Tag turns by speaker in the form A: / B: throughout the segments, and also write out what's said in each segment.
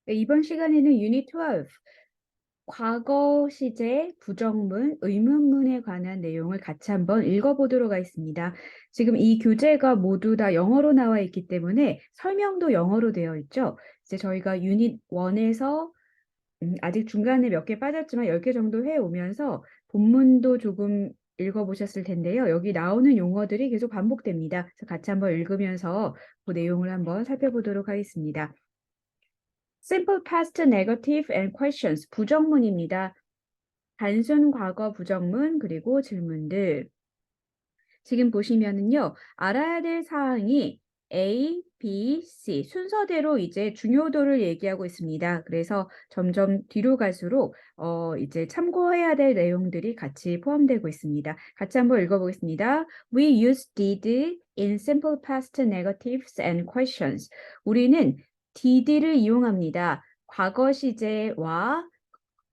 A: 네, 이번 시간에는 유닛 12 과거 시제, 부정문, 의문문에 관한 내용을 같이 한번 읽어보도록 하겠습니다. 지금 이 교재가 모두 다 영어로 나와 있기 때문에 설명도 영어로 되어 있죠. 이제 저희가 유닛 1에서 아직 중간에 몇 개 빠졌지만 10개 정도 해오면서 본문도 조금 읽어보셨을 텐데요. 여기 나오는 용어들이 계속 반복됩니다. 그래서 같이 한번 읽으면서 그 내용을 한번 살펴보도록 하겠습니다. Simple past negative and questions. 부정문입니다. 단순 과거 부정문 그리고 질문들. 지금 보시면은요. 알아야 될 사항이 A, B, C 순서대로 이제 중요도를 얘기하고 있습니다. 그래서 점점 뒤로 갈수록 이제 참고해야 될 내용들이 같이 포함되고 있습니다. 같이 한번 읽어보겠습니다. We use did in simple past negatives and questions. 우리는 did를 이용합니다. 과거 시제와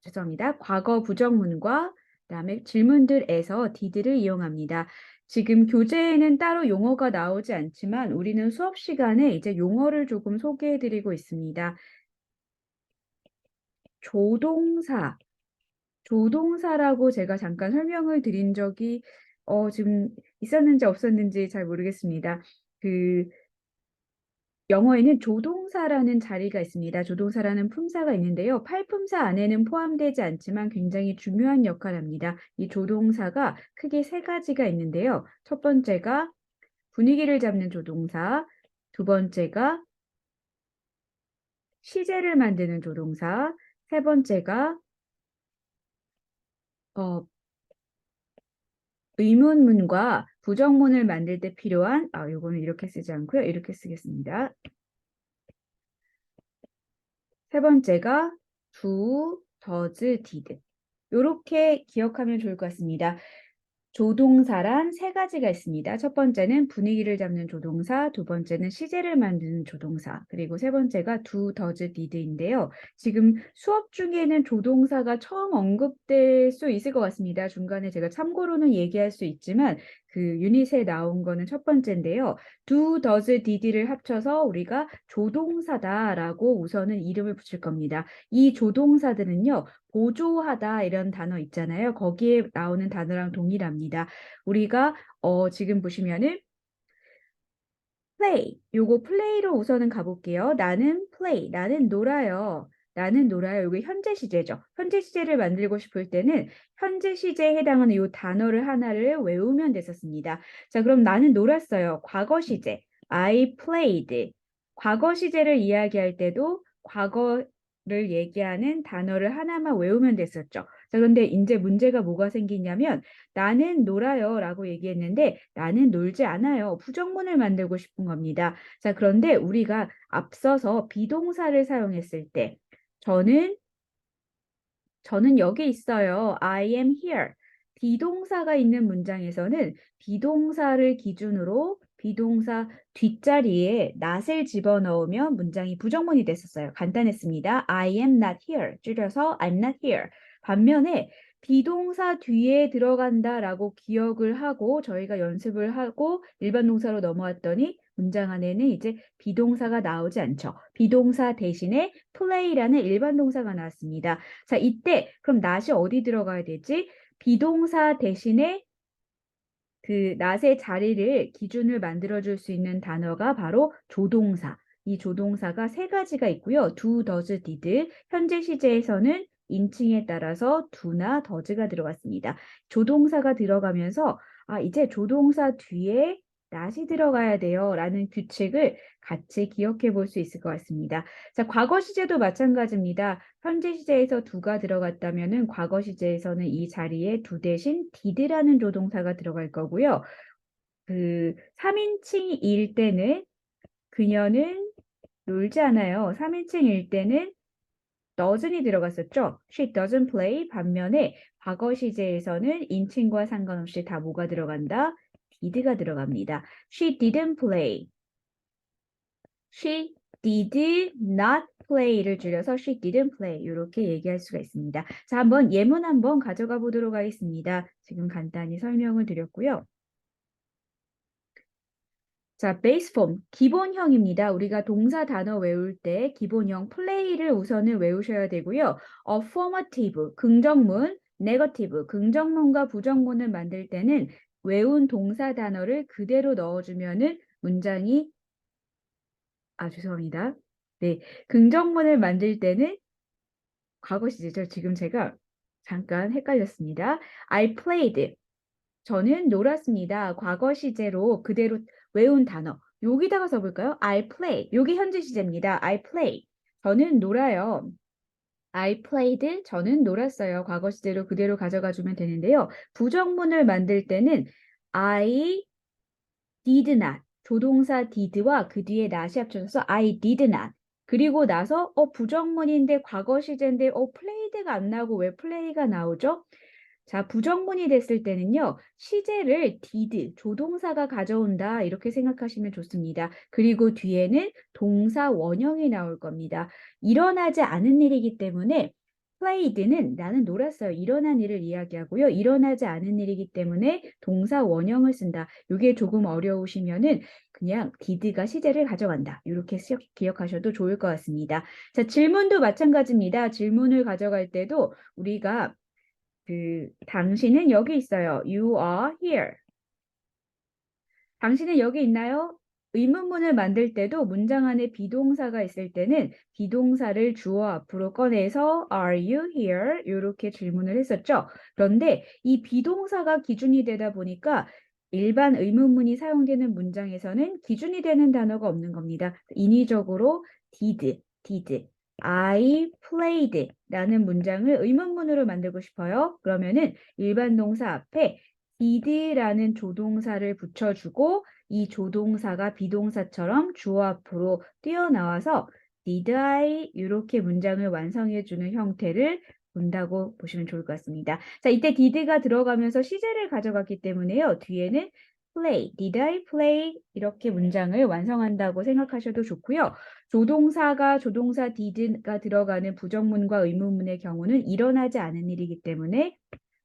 A: 죄송합니다. 과거 부정문과 그다음에 질문들에서 did를 이용합니다. 지금 교재에는 따로 용어가 나오지 않지만 우리는 수업 시간에 이제 용어를 조금 소개해 드리고 있습니다. 조동사. 조동사라고 제가 잠깐 설명을 드린 적이 지금 있었는지 없었는지 잘 모르겠습니다. 영어에는 조동사라는 자리가 있습니다. 조동사라는 품사가 있는데요. 팔품사 안에는 포함되지 않지만 굉장히 중요한 역할을 합니다. 이 조동사가 크게 세 가지가 있는데요. 첫 번째가 분위기를 잡는 조동사, 두 번째가 시제를 만드는 조동사, 세 번째가 의문문과 부정문을 만들 때 필요한 요거는 이렇게 쓰지 않고요. 이렇게 쓰겠습니다. 세 번째가 do, does, did. 요렇게 기억하면 좋을 것 같습니다. 조동사란 세 가지가 있습니다. 첫 번째는 분위기를 잡는 조동사, 두 번째는 시제를 만드는 조동사, 그리고 세 번째가 do, does, did인데요. 지금 수업 중에는 조동사가 처음 언급될 수 있을 것 같습니다. 중간에 제가 참고로는 얘기할 수 있지만 그 유닛에 나온 거는 첫 번째인데요. do, does, did를 합쳐서 우리가 조동사다라고 우선은 이름을 붙일 겁니다. 이 조동사들은요. 보조하다 이런 단어 있잖아요. 거기에 나오는 단어랑 동일합니다. 우리가 지금 보시면은 play, 요거 play로 우선은 가볼게요. 나는 play, 나는 놀아요. 나는 놀아요. 이게 현재 시제죠. 현재 시제를 만들고 싶을 때는 현재 시제에 해당하는 이 단어를 하나를 외우면 됐었습니다. 자, 그럼 나는 놀았어요. 과거 시제. I played. 과거 시제를 이야기할 때도 과거를 얘기하는 단어를 하나만 외우면 됐었죠. 자, 그런데 이제 문제가 뭐가 생기냐면 나는 놀아요 라고 얘기했는데 나는 놀지 않아요. 부정문을 만들고 싶은 겁니다. 자, 그런데 우리가 앞서서 비동사를 사용했을 때 저는 여기 있어요. I am here. 비동사가 있는 문장에서는 비동사를 기준으로 비동사 뒷자리에 not을 집어넣으면 문장이 부정문이 됐었어요. 간단했습니다. I am not here. 줄여서 I'm not here. 반면에 비동사 뒤에 들어간다라고 기억을 하고 저희가 연습을 하고 일반 동사로 넘어왔더니 문장 안에는 이제 비동사가 나오지 않죠. 비동사 대신에 play라는 일반 동사가 나왔습니다. 자, 이때 그럼 not이 어디 들어가야 되지? 비동사 대신에 그 not의 자리를 기준을 만들어줄 수 있는 단어가 바로 조동사. 이 조동사가 세 가지가 있고요. do, does, did. 현재 시제에서는 인칭에 따라서 do나 does가 들어갔습니다. 조동사가 들어가면서 이제 조동사 뒤에 not이 들어가야 돼요. 라는 규칙을 같이 기억해 볼 수 있을 것 같습니다. 자, 과거 시제도 마찬가지입니다. 현재 시제에서 do가 들어갔다면은 과거 시제에서는 이 자리에 do 대신 did라는 조동사가 들어갈 거고요. 그 3인칭일 때는 그녀는 놀지 않아요. 3인칭일 때는 doesn't 들어갔었죠. She doesn't play. 반면에 과거 시제에서는 인칭과 상관없이 다 뭐가 들어간다? did가 들어갑니다. She didn't play. She did not play를 줄여서 she didn't play 이렇게 얘기할 수가 있습니다. 자, 한번 예문 한번 가져가 보도록 하겠습니다. 지금 간단히 설명을 드렸고요. 자, base form, 기본형입니다. 우리가 동사 단어 외울 때 기본형 play를 우선은 외우셔야 되고요. affirmative, 긍정문, negative, 긍정문과 부정문을 만들 때는 외운 동사 단어를 그대로 넣어주면은 문장이, 죄송합니다. 네, 긍정문을 만들 때는 과거 시제죠. 지금 제가 잠깐 헷갈렸습니다. I played. 저는 놀았습니다. 과거 시제로 그대로 외운 단어. 여기다가 써볼까요? I play. 여기 현재 시제입니다. I play. 저는 놀아요. I played. 저는 놀았어요. 과거 시제로 그대로 가져가 주면 되는데요. 부정문을 만들 때는 I did not. 조동사 did와 그 뒤에 not이 합쳐져서 I did not. 그리고 나서 부정문인데 과거 시제인데 played가 안 나오고 왜 play가 나오죠? 자, 부정문이 됐을 때는요, 시제를 did, 조동사가 가져온다, 이렇게 생각하시면 좋습니다. 그리고 뒤에는 동사 원형이 나올 겁니다. 일어나지 않은 일이기 때문에 played는 나는 놀았어요. 일어난 일을 이야기하고요. 일어나지 않은 일이기 때문에 동사 원형을 쓴다. 이게 조금 어려우시면은 그냥 did가 시제를 가져간다. 이렇게 기억하셔도 좋을 것 같습니다. 자, 질문도 마찬가지입니다. 질문을 가져갈 때도 우리가 당신은 여기 있어요. You are here. 당신은 여기 있나요? 의문문을 만들 때도 문장 안에 비동사가 있을 때는 비동사를 주어 앞으로 꺼내서 Are you here? 이렇게 질문을 했었죠. 그런데 이 비동사가 기준이 되다 보니까 일반 의문문이 사용되는 문장에서는 기준이 되는 단어가 없는 겁니다. 인위적으로 did, I played 라는 문장을 의문문으로 만들고 싶어요. 그러면은 일반 동사 앞에 did라는 조동사를 붙여주고 이 조동사가 비동사처럼 주어 앞으로 뛰어나와서 did I 이렇게 문장을 완성해주는 형태를 본다고 보시면 좋을 것 같습니다. 자, 이때 did가 들어가면서 시제를 가져갔기 때문에요. 뒤에는 play, did I play 이렇게 문장을 완성한다고 생각하셔도 좋고요. 조동사 did가 들어가는 부정문과 의문문의 경우는 일어나지 않은 일이기 때문에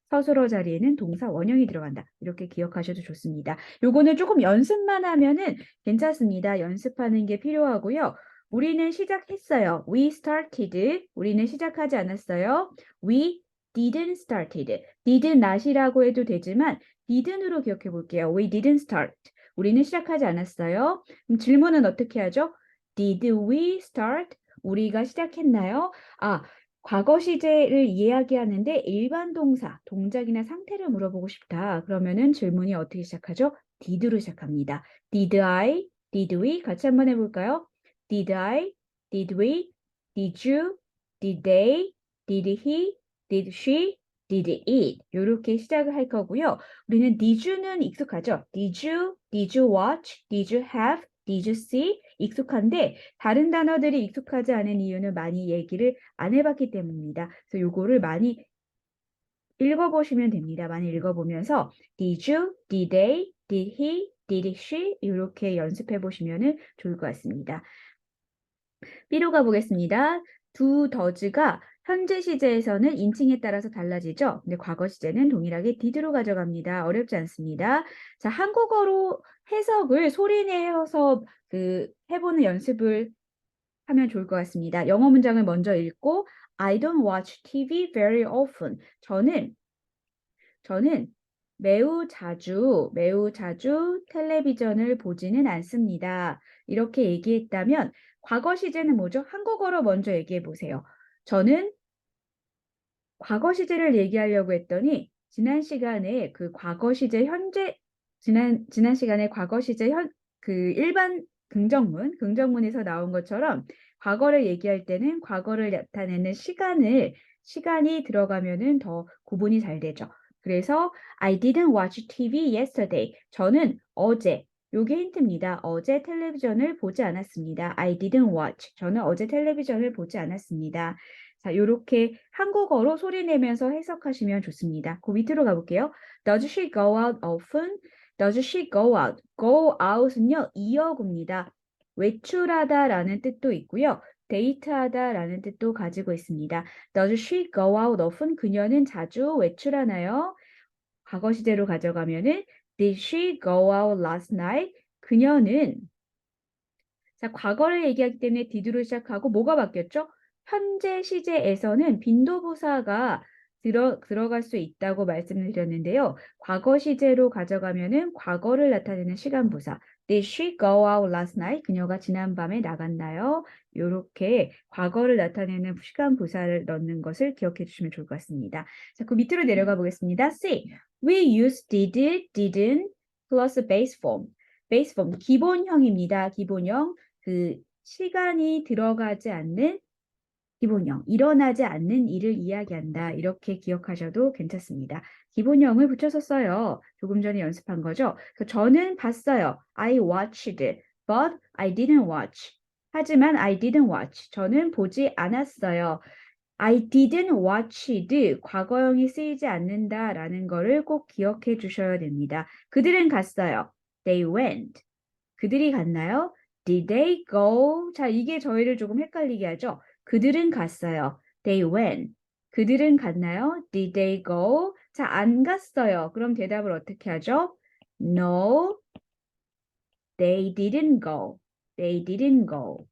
A: 서술어 자리에는 동사 원형이 들어간다. 이렇게 기억하셔도 좋습니다. 요거는 조금 연습만 하면은 괜찮습니다. 연습하는 게 필요하고요. 우리는 시작했어요. We started. 우리는 시작하지 않았어요. We didn't started. did not이라고 해도 되지만 didn't으로 기억해 볼게요. We didn't start. 우리는 시작하지 않았어요. 그럼 질문은 어떻게 하죠? Did we start? 우리가 시작했나요? 과거 시제를 이야기하는데 일반 동사, 동작이나 상태를 물어보고 싶다. 그러면은 질문이 어떻게 시작하죠? did로 시작합니다. Did I? Did we? 같이 한번 해볼까요? Did I? Did we? Did you? Did they? Did he? Did she? Did it? 이렇게 시작을 할 거고요. 우리는 did you는 익숙하죠? Did you? Did you watch? Did you have? Did you see? 익숙한데 다른 단어들이 익숙하지 않은 이유는 많이 얘기를 안 해봤기 때문입니다. 그래서 요거를 많이 읽어보시면 됩니다. 많이 읽어보면서 Did you? Did they? Did he? Did she? 이렇게 연습해 보시면 좋을 것 같습니다. B로 가보겠습니다. 두 더즈가 현재 시제에서는 인칭에 따라서 달라지죠. 근데 과거 시제는 동일하게 did로 가져갑니다. 어렵지 않습니다. 자, 한국어로 해석을 소리내어서 해보는 연습을 하면 좋을 것 같습니다. 영어 문장을 먼저 읽고 I don't watch TV very often. 저는 매우 자주 텔레비전을 보지는 않습니다. 이렇게 얘기했다면 과거 시제는 뭐죠? 한국어로 먼저 얘기해 보세요. 저는 과거 시제를 얘기하려고 했더니 지난 시간에 지난 시간에 과거 시제 일반 긍정문에서 나온 것처럼 과거를 얘기할 때는 과거를 나타내는 시간이 들어가면은 더 구분이 잘 되죠. 그래서 I didn't watch TV yesterday. 저는 어제, 요게 힌트입니다. 어제 텔레비전을 보지 않았습니다. I didn't watch. 저는 어제 텔레비전을 보지 않았습니다. 자, 요렇게 한국어로 소리 내면서 해석하시면 좋습니다. 그 밑으로 가볼게요. Does she go out often? Does she go out? Go out은요, 이어구입니다. 외출하다라는 뜻도 있고요. 데이트하다라는 뜻도 가지고 있습니다. Does she go out often? 그녀는 자주 외출하나요? 과거 시제로 가져가면은 Did she go out last night? 그녀는 자, 과거를 얘기하기 때문에 did로 시작하고 뭐가 바뀌었죠? 현재 시제에서는 빈도부사가 들어갈 수 있다고 말씀을 드렸는데요. 과거 시제로 가져가면은 과거를 나타내는 시간부사. Did she go out last night? 그녀가 지난밤에 나갔나요? 요렇게 과거를 나타내는 시간부사를 넣는 것을 기억해 주시면 좋을 것 같습니다. 자, 그 밑으로 내려가 보겠습니다. C. We use did, didn't plus base form. base form, 기본형입니다. 기본형. 그 시간이 들어가지 않는 기본형, 일어나지 않는 일을 이야기한다. 이렇게 기억하셔도 괜찮습니다. 기본형을 붙여서 써요. 조금 전에 연습한 거죠. 그래서 저는 봤어요. I watched, but I didn't watch. 하지만 I didn't watch. 저는 보지 않았어요. I didn't watched 과거형이 쓰이지 않는다라는 거를 꼭 기억해 주셔야 됩니다. 그들은 갔어요. They went. 그들이 갔나요? Did they go? 자, 이게 저희를 조금 헷갈리게 하죠. 그들은 갔어요. They went. 그들은 갔나요? Did they go? 자, 안 갔어요. 그럼 대답을 어떻게 하죠? No, they didn't go. They didn't go.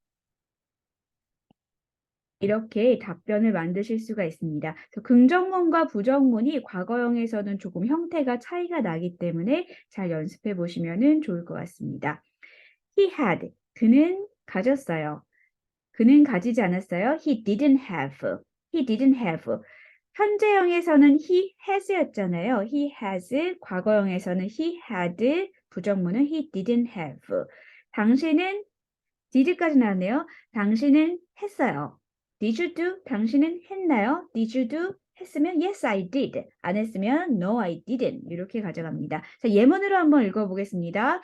A: 이렇게 답변을 만드실 수가 있습니다. 긍정문과 부정문이 과거형에서는 조금 형태가 차이가 나기 때문에 잘 연습해 보시면 좋을 것 같습니다. He had. 그는 가졌어요. 그는 가지지 않았어요. He didn't have. He didn't have. 현재형에서는 he has였잖아요. He has. 과거형에서는 he had. 부정문은 he didn't have. 당신은 did까지 나왔네요. 당신은 했어요. Did you do? 당신은 했나요? Did you do? 했으면 yes, I did. 안 했으면 no, I didn't. 이렇게 가져갑니다. 자, 예문으로 한번 읽어보겠습니다.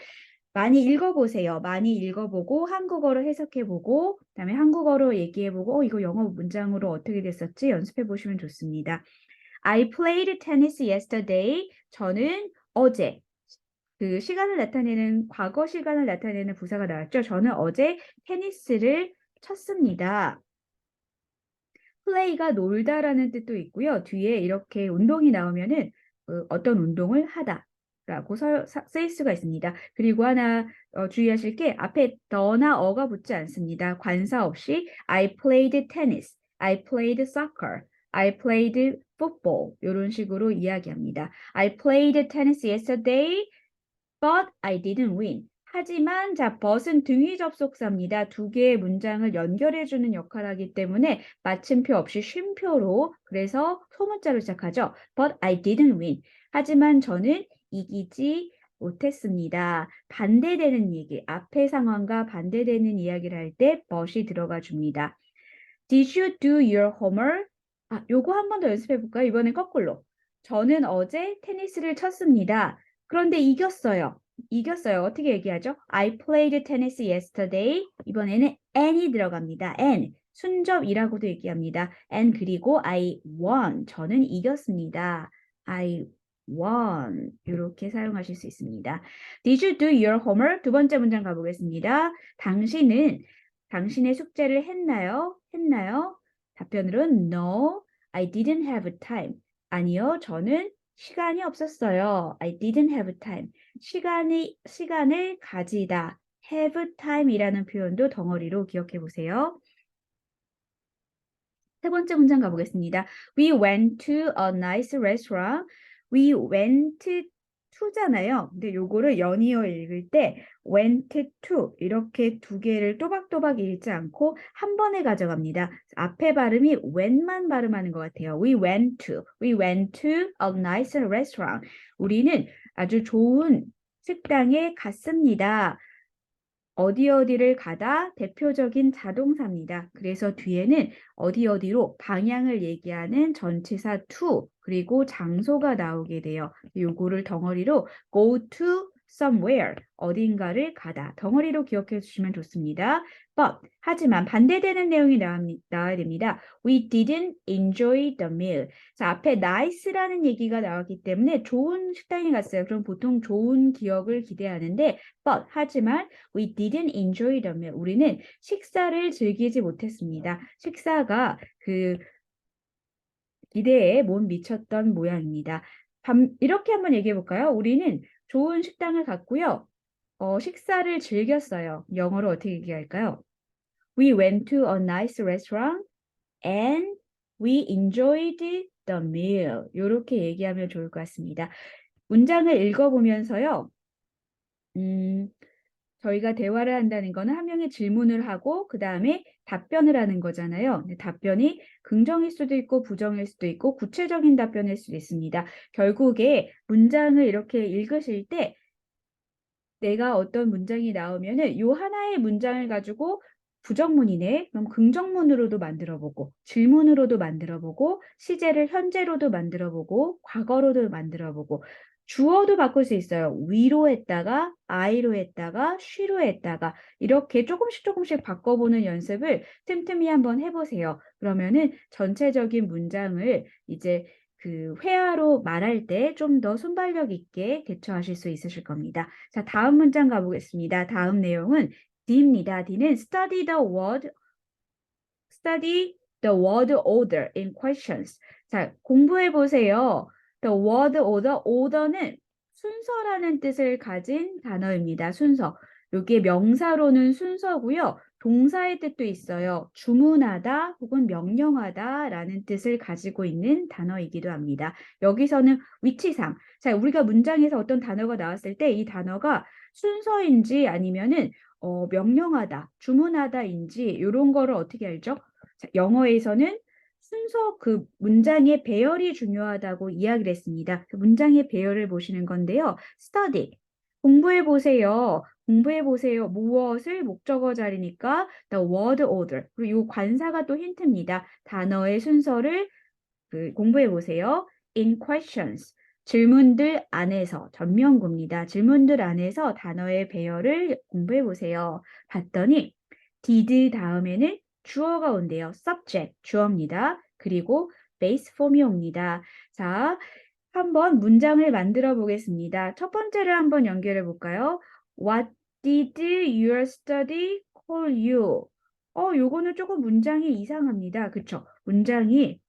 A: 많이 읽어보세요. 많이 읽어보고 한국어로 해석해보고 그다음에 한국어로 얘기해보고 이거 영어 문장으로 어떻게 됐었지? 연습해보시면 좋습니다. I played tennis yesterday. 저는 어제 그 시간을 나타내는 과거 시간을 나타내는 부사가 나왔죠. 저는 어제 테니스를 쳤습니다. play가 놀다라는 뜻도 있고요. 뒤에 이렇게 운동이 나오면은 어떤 운동을 하다라고 쓰일 수가 있습니다. 그리고 하나 주의하실 게 앞에 더나 어가 붙지 않습니다. 관사 없이 I played tennis, I played soccer, I played football 이런 식으로 이야기합니다. I played tennis yesterday, but I didn't win. 하지만 자, but은 등위 접속사입니다. 두 개의 문장을 연결해주는 역할을 하기 때문에 마침표 없이 쉼표로 그래서 소문자로 시작하죠. But I didn't win. 하지만 저는 이기지 못했습니다. 반대되는 얘기, 앞의 상황과 반대되는 이야기를 할 때 but이 들어가 줍니다. Did you do your homework? 아, 요거 한 번 더 연습해 볼까요? 이번엔 거꾸로. 저는 어제 테니스를 쳤습니다. 그런데 이겼어요. 이겼어요. 어떻게 얘기하죠? I played tennis yesterday. 이번에는 and이 들어갑니다. and. 순접이라고도 얘기합니다. and 그리고 I won. 저는 이겼습니다. I won. 이렇게 사용하실 수 있습니다. Did you do your homework? 두 번째 문장 가보겠습니다. 당신은 당신의 숙제를 했나요? 했나요? 답변으로는 No, I didn't have time. 아니요, 저는 시간이 없었어요. I didn't have time. 시간을 가지다. have time이라는 표현도 덩어리로 기억해 보세요. 세 번째 문장 가보겠습니다. We went to a nice restaurant. We went to잖아요. 근데 요거를 연이어 읽을 때 went to 이렇게 두 개를 또박또박 읽지 않고 한 번에 가져갑니다. 앞에 발음이 when만 발음하는 것 같아요. We went to a nice restaurant. 우리는 아주 좋은 식당에 갔습니다. 어디를 가다 대표적인 자동사입니다. 그래서 뒤에는 어디로 방향을 얘기하는 전치사 to 그리고 장소가 나오게 돼요. 요거를 덩어리로 go to somewhere 어딘가를 가다 덩어리로 기억해 주시면 좋습니다. But 하지만 반대되는 내용이 나와야 됩니다. We didn't enjoy the meal. 자, 앞에 nice라는 얘기가 나왔기 때문에 좋은 식당에 갔어요. 그럼 보통 좋은 기억을 기대하는데 but 하지만 we didn't enjoy the meal. 우리는 식사를 즐기지 못했습니다. 식사가 그 기대에 못 미쳤던 모양입니다. 이렇게 한번 얘기해 볼까요? 우리는 좋은 식당을 갔고요. 식사를 즐겼어요. 영어로 어떻게 얘기할까요? We went to a nice restaurant and we enjoyed the meal. 이렇게 얘기하면 좋을 것 같습니다. 문장을 읽어보면서요. 음, 저희가 대화를 한다는 거는 한 명이 질문을 하고 그 다음에 답변을 하는 거잖아요. 근데 답변이 긍정일 수도 있고 부정일 수도 있고 구체적인 답변일 수도 있습니다. 결국에 문장을 이렇게 읽으실 때 내가 어떤 문장이 나오면은 요 하나의 문장을 가지고 부정문이네. 그럼 긍정문으로도 만들어보고 질문으로도 만들어보고 시제를 현재로도 만들어보고 과거로도 만들어보고 주어도 바꿀 수 있어요. we로 했다가 I로 했다가 she로 했다가 이렇게 조금씩 바꿔보는 연습을 틈틈이 한번 해보세요. 그러면은 전체적인 문장을 이제 그 회화로 말할 때 좀 더 순발력 있게 대처하실 수 있으실 겁니다. 자, 다음 문장 가보겠습니다. 다음 내용은 D입니다. D는 study the word order in questions. 자, 공부해 보세요. The word order, order는 순서라는 뜻을 가진 단어입니다. 순서. 여기에 명사로는 순서고요. 동사의 뜻도 있어요. 주문하다 혹은 명령하다라는 뜻을 가지고 있는 단어이기도 합니다. 여기서는 위치상, 자, 우리가 문장에서 어떤 단어가 나왔을 때 이 단어가 순서인지 아니면은 명령하다, 주문하다인지 이런 거를 어떻게 알죠? 자, 영어에서는 순서 그 문장의 배열이 중요하다고 이야기를 했습니다. 그 문장의 배열을 보시는 건데요. study, 공부해 보세요. 공부해 보세요. 무엇을 목적어 자리니까 the word order. 그리고 이 관사가 또 힌트입니다. 단어의 순서를 공부해 보세요. in questions. 질문들 안에서 전명구입니다. 질문들 안에서 단어의 배열을 공부해 보세요. 봤더니 did 다음에는 주어가 온대요. subject, 주어입니다. 그리고 base form이 옵니다. 자, 한번 문장을 만들어 보겠습니다. 첫 번째를 한번 연결해 볼까요? What did your study call you? 요거는 조금 문장이 이상합니다. 그쵸? 문장이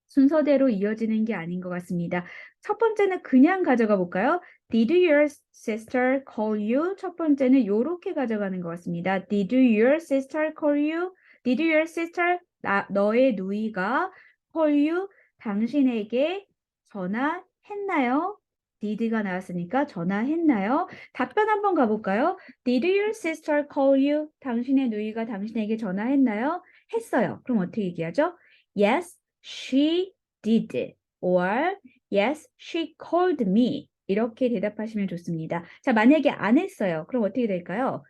A: 순서대로 이어지는 게 아닌 것 같습니다. 첫 번째는 그냥 가져가 볼까요? Did your sister call you? 첫 번째는 요렇게 가져가는 것 같습니다. Did your sister call you? Did your sister, 너의 누이가 call you? 당신에게 전화했나요? did가 나왔으니까 전화했나요? 답변 한번 가볼까요? Did your sister call you? 당신의 누이가 당신에게 전화했나요? 했어요. 그럼 어떻게 얘기하죠? Yes, she did. Or yes, she called me. 이렇게 대답하시면 좋습니다. 자, 만약에 안 했어요. 그럼 어떻게 될까요?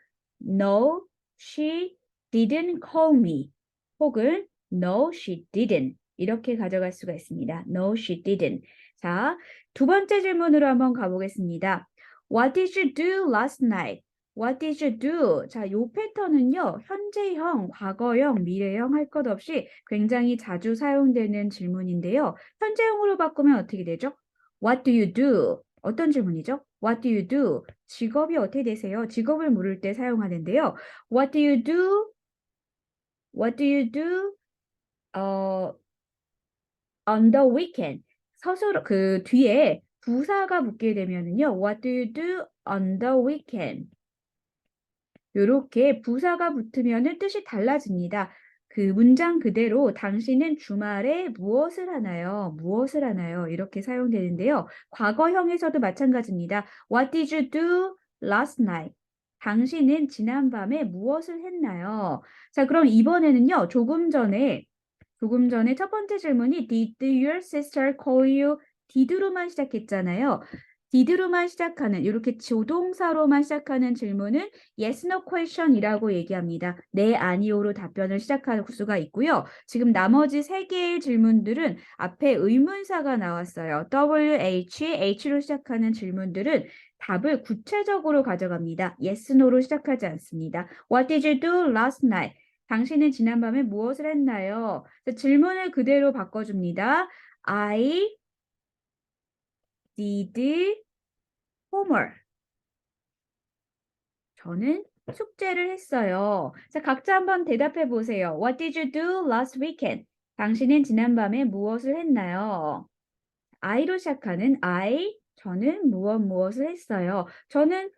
A: No, she didn't call me. 혹은 No, she didn't. 이렇게 가져갈 수가 있습니다. No, she didn't. 자, 두 번째 질문으로 한번 가보겠습니다. What did you do last night? What did you do? 자, 요 패턴은요, 현재형, 과거형, 미래형 할 것 없이 굉장히 자주 사용되는 질문인데요. 현재형으로 바꾸면 어떻게 되죠? What do you do? 어떤 질문이죠? What do you do? 직업이 어떻게 되세요? 직업을 물을 때 사용하는데요. What do you do? What do you do? 어, on the weekend. 서술 그 뒤에 부사가 붙게 되면은요. What do you do on the weekend? 요렇게 부사가 붙으면은 뜻이 달라집니다. 그 문장 그대로 당신은 주말에 무엇을 하나요? 무엇을 하나요? 이렇게 사용되는데요. 과거형에서도 마찬가지입니다. What did you do last night? 당신은 지난밤에 무엇을 했나요? 자, 그럼 이번에는요. 조금 전에 첫 번째 질문이 Did your sister call you? did로만 시작했잖아요. did로만 시작하는 이렇게 조동사로만 시작하는 질문은 yes, no question이라고 얘기합니다. 네, 아니오로 답변을 시작할 수가 있고요. 지금 나머지 세 개의 질문들은 앞에 의문사가 나왔어요. H로 시작하는 질문들은 답을 구체적으로 가져갑니다. yes, no로 시작하지 않습니다. What did you do last night? 당신은 지난밤에 무엇을 했나요? 질문을 그대로 바꿔줍니다. I did homework. 저는 숙제를 했어요. 자, 각자 한번 대답해 보세요. What did you do last weekend? 당신은 지난밤에 무엇을 했나요? I로 시작하는 I, 저는 무엇을 했어요. 저는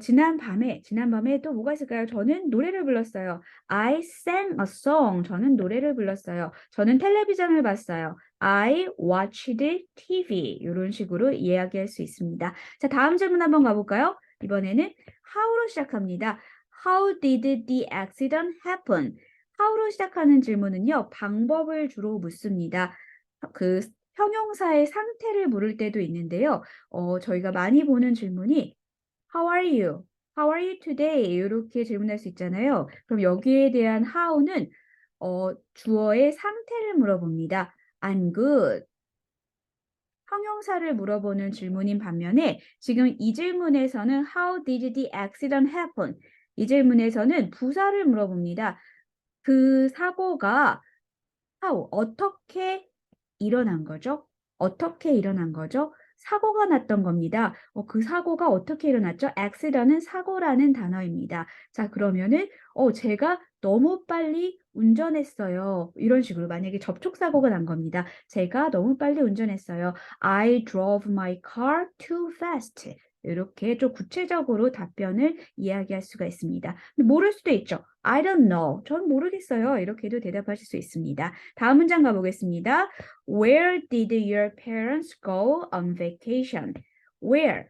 A: 지난밤에 또 뭐가 있을까요? 저는 노래를 불렀어요. I sang a song. 저는 노래를 불렀어요. 저는 텔레비전을 봤어요. I watched TV. 이런 식으로 이야기할 수 있습니다. 자, 다음 질문 한번 가볼까요? 이번에는 how로 시작합니다. How did the accident happen? how로 시작하는 질문은요, 방법을 주로 묻습니다. 그 형용사의 상태를 물을 때도 있는데요. 저희가 많이 보는 질문이 How are you? How are you today? 이렇게 질문할 수 있잖아요. 그럼 여기에 대한 how는 주어의 상태를 물어봅니다. I'm good. 형용사를 물어보는 질문인 반면에 지금 이 질문에서는 How did the accident happen? 이 질문에서는 부사를 물어봅니다. 그 사고가 how, 어떻게 일어난 거죠? 어떻게 일어난 거죠? 사고가 났던 겁니다. 그 사고가 어떻게 일어났죠? accident은 사고라는 단어입니다. 자, 그러면은 제가 너무 빨리 운전했어요. 이런 식으로 만약에 접촉사고가 난 겁니다. 제가 너무 빨리 운전했어요. I drove my car too fast. 이렇게 좀 구체적으로 답변을 이야기할 수가 있습니다. 모를 수도 있죠. I don't know. 전 모르겠어요. 이렇게도 대답하실 수 있습니다. 다음 문장 가보겠습니다. Where did your parents go on vacation? Where?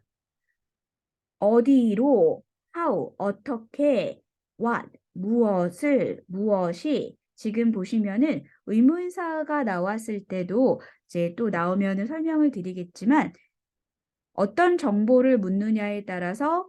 A: 어디로? How? 어떻게? What? 무엇이? 지금 보시면은 의문사가 나왔을 때도 이제 또 나오면은 설명을 드리겠지만 어떤 정보를 묻느냐에 따라서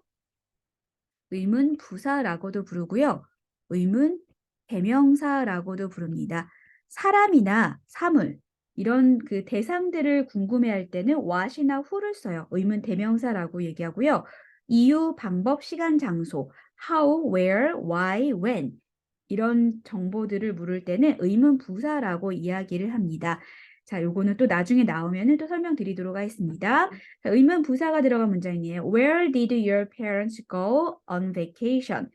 A: 의문 부사라고도 부르고요. 의문 대명사라고도 부릅니다. 사람이나 사물 이런 그 대상들을 궁금해할 때는 what이나 who를 써요. 의문 대명사라고 얘기하고요. 이유, 방법, 시간, 장소, how, where, why, when 이런 정보들을 물을 때는 의문 부사라고 이야기를 합니다. 자, 요거는 또 나중에 나오면은 또 설명드리도록 하겠습니다. 자, 의문 부사가 들어간 문장이에요. Where did your parents go on vacation?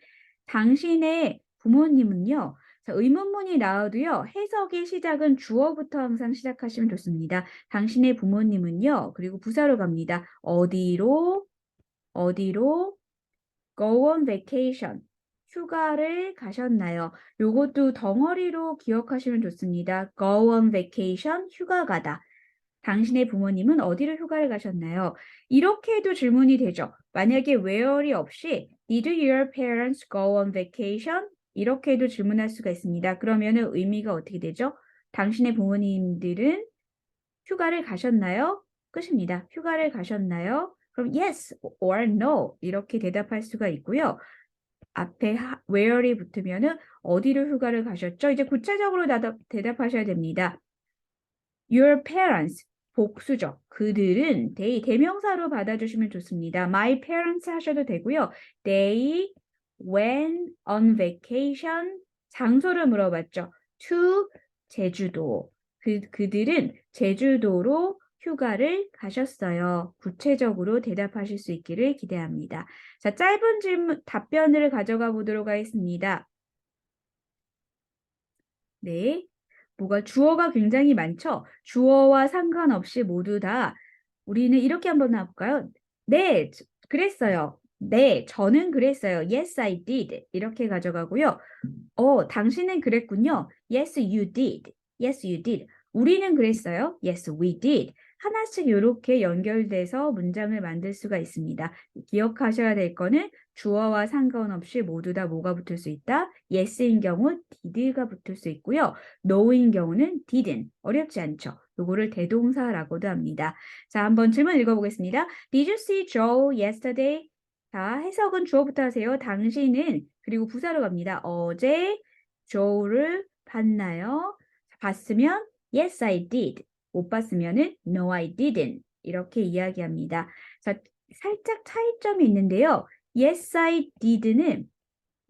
A: 당신의 부모님은요. 자, 의문문이 나와도요. 해석의 시작은 주어부터 항상 시작하시면 좋습니다. 당신의 부모님은요. 그리고 부사로 갑니다. 어디로 go on vacation. 휴가를 가셨나요? 요것도 덩어리로 기억하시면 좋습니다. go on vacation, 휴가 가다. 당신의 부모님은 어디로 휴가를 가셨나요? 이렇게 해도 질문이 되죠. 만약에 where이 없이 Did your parents go on vacation? 이렇게 해도 질문할 수가 있습니다. 그러면은 의미가 어떻게 되죠? 당신의 부모님들은 휴가를 가셨나요? 끝입니다. 휴가를 가셨나요? 그럼 yes or no 이렇게 대답할 수가 있고요. 앞에 where이 붙으면은 어디로 휴가를 가셨죠? 이제 구체적으로 대답하셔야 됩니다. Your parents 복수죠. 그들은 they 대명사로 받아주시면 좋습니다. My parents 하셔도 되고요. They went on vacation 장소를 물어봤죠. To 제주도. 그들은 제주도로 휴가를 가셨어요. 구체적으로 대답하실 수 있기를 기대합니다. 자, 짧은 질문 답변을 가져가 보도록 하겠습니다. 네. 주어가 굉장히 많죠? 주어와 상관없이 모두 다 우리는 이렇게 한번 해볼까요? 네, 그랬어요. 네, 저는 그랬어요. Yes, I did. 이렇게 가져가고요. 당신은 그랬군요. Yes, you did. Yes, you did. 우리는 그랬어요. Yes, we did. 하나씩 이렇게 연결돼서 문장을 만들 수가 있습니다. 기억하셔야 될 거는 주어와 상관없이 모두 다 뭐가 붙을 수 있다? yes인 경우 did가 붙을 수 있고요. no인 경우는 didn't. 어렵지 않죠? 요거를 대동사라고도 합니다. 자, 한번 질문 읽어보겠습니다. Did you see Joe yesterday? 자, 해석은 주어부터 하세요. 당신은 그리고 부사로 갑니다. 어제 조우를 봤나요? 봤으면 yes, I did. 못 봤으면은 no, I didn't. 이렇게 이야기합니다. 자, 살짝 차이점이 있는데요. Yes, I did는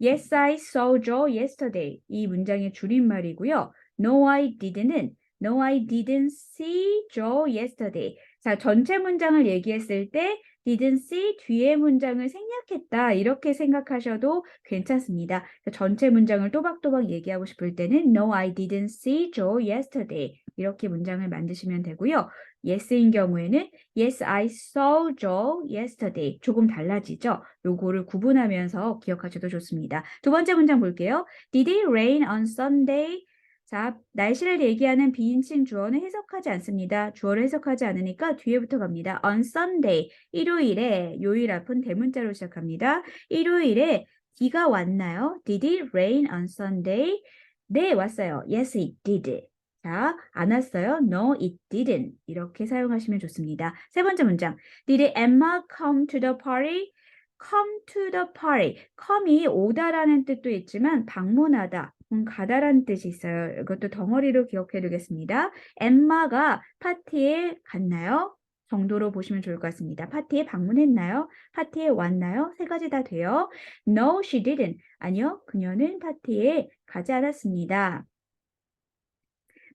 A: Yes, I saw Joe yesterday. 이 문장의 줄임말이고요. No, I didn't. No, I didn't see Joe yesterday. 자, 전체 문장을 얘기했을 때 didn't see 뒤에 문장을 생략했다. 이렇게 생각하셔도 괜찮습니다. 전체 문장을 또박또박 얘기하고 싶을 때는 No, I didn't see Joe yesterday. 이렇게 문장을 만드시면 되고요. yes인 경우에는 yes, I saw Joe yesterday. 조금 달라지죠? 요거를 구분하면서 기억하셔도 좋습니다. 두 번째 문장 볼게요. Did it rain on Sunday? 자, 날씨를 얘기하는 비인칭 주어는 해석하지 않습니다. 주어를 해석하지 않으니까 뒤에부터 갑니다. On Sunday, 일요일에, 요일 앞은 대문자로 시작합니다. 일요일에 비가 왔나요? Did it rain on Sunday? 네, 왔어요. Yes, it did. 자, 안 왔어요? No, it didn't. 이렇게 사용하시면 좋습니다. 세 번째 문장. Did Emma come to the party? Come to the party. come이 오다라는 뜻도 있지만 방문하다, 가다라는 뜻이 있어요. 이것도 덩어리로 기억해 두겠습니다. 엠마가 파티에 갔나요? 정도로 보시면 좋을 것 같습니다. 파티에 방문했나요? 파티에 왔나요? 세 가지 다 돼요. No, she didn't. 아니요, 그녀는 파티에 가지 않았습니다.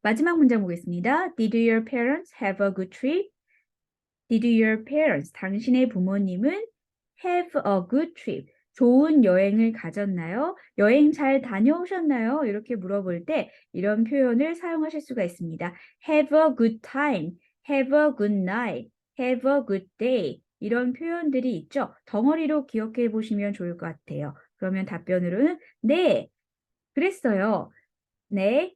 A: 마지막 문장 보겠습니다. Did your parents have a good trip? Did your parents, 당신의 부모님은 have a good trip, 좋은 여행을 가졌나요? 여행 잘 다녀오셨나요? 이렇게 물어볼 때 이런 표현을 사용하실 수가 있습니다. Have a good time, have a good night, have a good day. 이런 표현들이 있죠. 덩어리로 기억해 보시면 좋을 것 같아요. 그러면 답변으로는 네, 그랬어요. 네,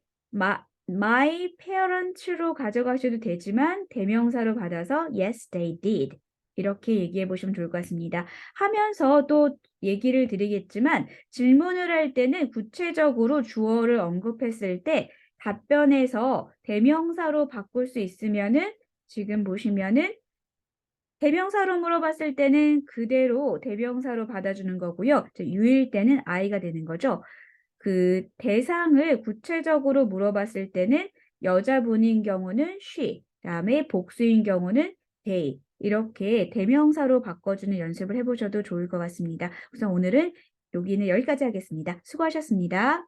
A: my parents로 가져가셔도 되지만 대명사로 받아서 yes, they did. 이렇게 얘기해 보시면 좋을 것 같습니다. 하면서 또 얘기를 드리겠지만 질문을 할 때는 구체적으로 주어를 언급했을 때 답변에서 대명사로 바꿀 수 있으면은 지금 보시면은 대명사로 물어봤을 때는 그대로 대명사로 받아주는 거고요. you일 때는 I가 되는 거죠. 그 대상을 구체적으로 물어봤을 때는 여자분인 경우는 she, 그다음에 복수인 경우는 they, 이렇게 대명사로 바꿔주는 연습을 해보셔도 좋을 것 같습니다. 우선 오늘은 여기는 여기까지 하겠습니다. 수고하셨습니다.